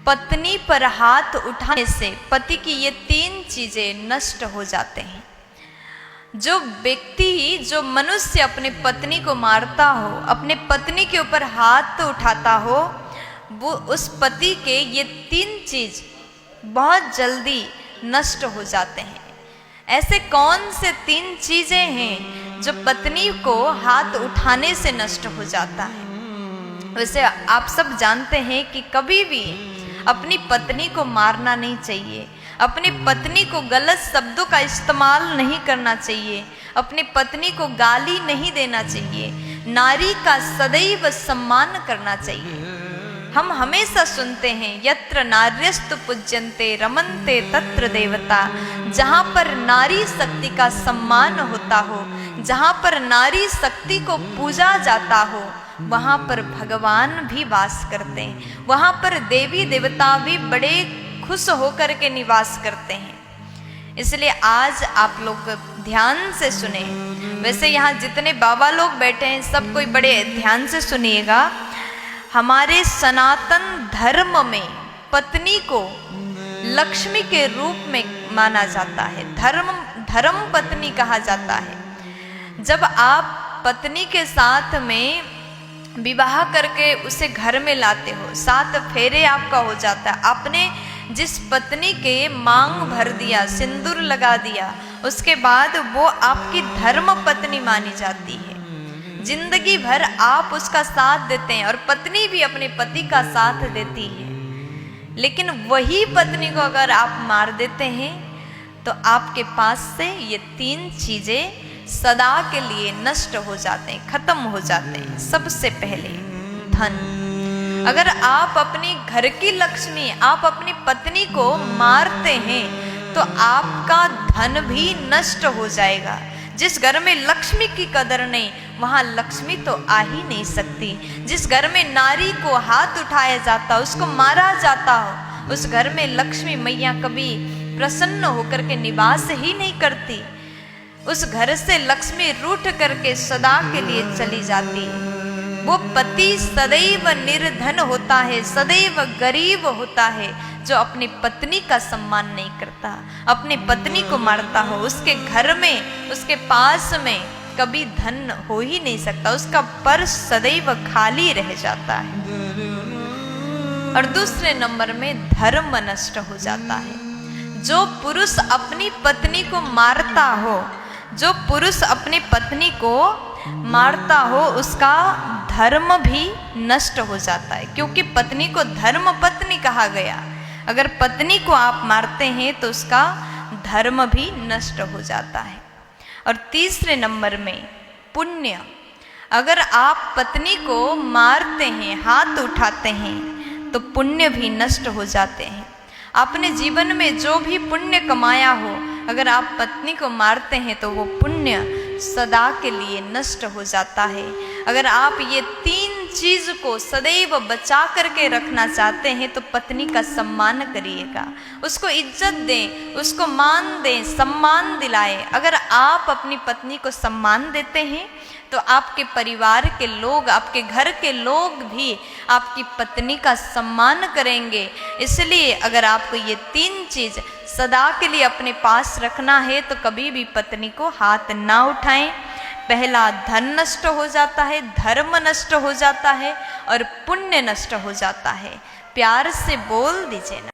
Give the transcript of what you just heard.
पत्नी पर हाथ उठाने से पति की ये 3 चीजें नष्ट हो जाते हैं। जो व्यक्ति, जो मनुष्य अपनी पत्नी को मारता हो, अपने पत्नी के ऊपर हाथ उठाता हो, वो उस पति के ये 3 चीज बहुत जल्दी नष्ट हो जाते हैं। ऐसे कौन से 3 चीजें हैं जो पत्नी को हाथ उठाने से नष्ट हो जाता है? वैसे आप सब जानते हैं कि कभी भी अपनी पत्नी को मारना नहीं चाहिए, अपनी पत्नी को गलत शब्दों का इस्तेमाल नहीं करना चाहिए, अपनी पत्नी को गाली नहीं देना चाहिए, नारी का सदैव सम्मान करना चाहिए। हम हमेशा सुनते हैं यत्र नार्यस्तु पूज्यन्ते रमन्ते तत्र देवता। जहाँ पर नारी शक्ति का सम्मान होता हो, जहाँ पर नारी शक्ति को पूजा जाता हो, वहाँ पर भगवान भी वास करते हैं, वहाँ पर देवी देवता भी बड़े खुश होकर के निवास करते हैं। इसलिए आज आप लोग ध्यान से सुने। वैसे यहाँ जितने बाबा लोग बैठे हैं सब कोई बड़े ध्यान से सुनिएगा। हमारे सनातन धर्म में पत्नी को लक्ष्मी के रूप में माना जाता है, धर्म पत्नी कहा जाता है। जब आप पत्नी के साथ में विवाह करके उसे घर में लाते हो, 7 फेरे आपका हो जाता है, आपने जिस पत्नी के मांग भर दिया, सिंदूर लगा दिया, उसके बाद वो आपकी धर्म पत्नी मानी जाती है। जिंदगी भर आप उसका साथ देते हैं और पत्नी भी अपने पति का साथ देती है। लेकिन वही पत्नी को अगर आप मार देते हैं तो आपके पास से ये 3 चीजें सदा के लिए नष्ट हो जाते हैं, खत्म हो जाते हैं। सबसे पहले धन। अगर आप अपनी घर की लक्ष्मी, आप अपनी पत्नी को मारते हैं तो आपका धन भी नष्ट हो जाएगा। जिस घर में लक्ष्मी की कदर नहीं, वहाँ लक्ष्मी तो आ ही नहीं सकती। जिस घर में नारी को हाथ उठाया जाता, उसको मारा जाता हो, उस घर में लक्ष्मी मैया कभी प्रसन्न होकर के निवास ही नहीं करती। उस घर से लक्ष्मी रूठ करके सदा के लिए चली जाती है। वो पति सदैव निर्धन होता है, सदैव गरीब होता है, जो अपनी पत्नी का सम्मान नहीं करता, अपनी पत्नी को मारता हो। उसके घर में, उसके पास में कभी धन हो ही नहीं सकता, उसका पर्स सदैव खाली रह जाता है। और दूसरे नंबर में धर्म नष्ट हो जाता है। जो पुरुष अपनी पत्नी को मारता हो, जो पुरुष अपनी पत्नी को मारता हो, उसका धर्म भी नष्ट हो जाता है, क्योंकि पत्नी को धर्म पत्नी कहा गया। अगर पत्नी को आप मारते हैं तो उसका धर्म भी नष्ट हो जाता है। और तीसरे नंबर में पुण्य। अगर आप पत्नी को मारते हैं, हाथ उठाते हैं, तो पुण्य भी नष्ट हो जाते हैं। आपने जीवन में जो भी पुण्य कमाया हो, अगर आप पत्नी को मारते हैं तो वो पुण्य सदा के लिए नष्ट हो जाता है। अगर आप ये 3 चीज को सदैव बचा करके रखना चाहते हैं तो पत्नी का सम्मान करिएगा, उसको इज्जत दें, उसको मान दें, सम्मान दिलाएं। अगर आप अपनी पत्नी को सम्मान देते हैं तो आपके परिवार के लोग, आपके घर के लोग भी आपकी पत्नी का सम्मान करेंगे। इसलिए अगर आपको ये 3 चीज सदा के लिए अपने पास रखना है तो कभी भी पत्नी को हाथ ना उठाएं। पहला धन नष्ट हो जाता है, धर्म नष्ट हो जाता है और पुण्य नष्ट हो जाता है। प्यार से बोल दीजिए ना।